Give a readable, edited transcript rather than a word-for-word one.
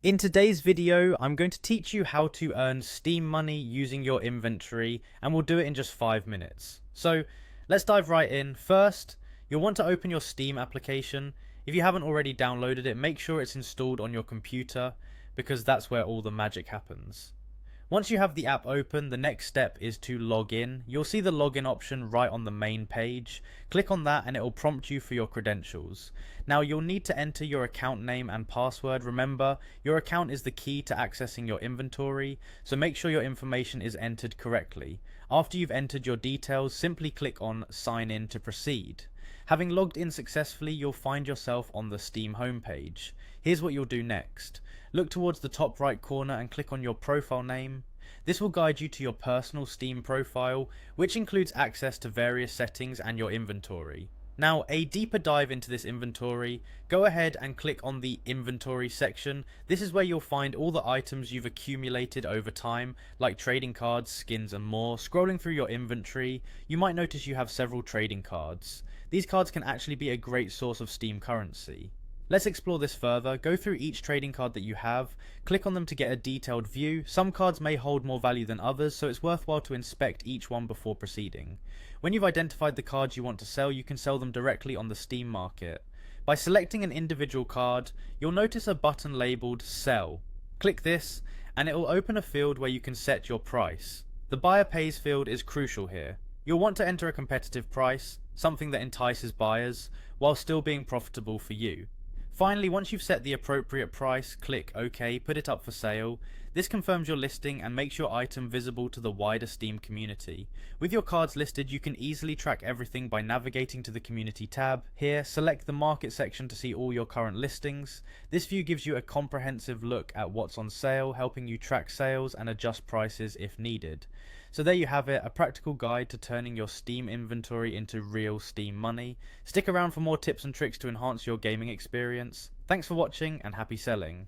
In today's video, I'm going to teach you how to earn Steam money using your inventory, and we'll do it in just 5 minutes. So let's dive right in. First, you'll want to open your Steam application. If you haven't already downloaded it, make sure it's installed on your computer because that's where all the magic happens. Once you have the app open, the next step is to log in. You'll see the login option right on the main page. Click on that and it will prompt you for your credentials. Now you'll need to enter your account name and password. Remember, your account is the key to accessing your inventory, so make sure your information is entered correctly. After you've entered your details, simply click on sign in to proceed. Having logged in successfully, you'll find yourself on the Steam homepage. Here's what you'll do next. Look towards the top right corner and click on your profile name. This will guide you to your personal Steam profile, which includes access to various settings and your inventory. Now, a deeper dive into this inventory, go ahead and click on the inventory section. This is where you'll find all the items you've accumulated over time, like trading cards, skins and more. Scrolling through your inventory, you might notice you have several trading cards. These cards can actually be a great source of Steam currency. Let's explore this further. Go through each trading card that you have, click on them to get a detailed view. Some cards may hold more value than others, so it's worthwhile to inspect each one before proceeding. When you've identified the cards you want to sell, you can sell them directly on the Steam market. By selecting an individual card, you'll notice a button labelled Sell. Click this, and it will open a field where you can set your price. The buyer pays field is crucial here. You'll want to enter a competitive price, something that entices buyers, while still being profitable for you. Finally, once you've set the appropriate price, click OK, put it up for sale. This confirms your listing and makes your item visible to the wider Steam community. With your cards listed, you can easily track everything by navigating to the community tab. Here, select the market section to see all your current listings. This view gives you a comprehensive look at what's on sale, helping you track sales and adjust prices if needed. So there you have it, a practical guide to turning your Steam inventory into real Steam money. Stick around for more tips and tricks to enhance your gaming experience. Thanks for watching and happy selling.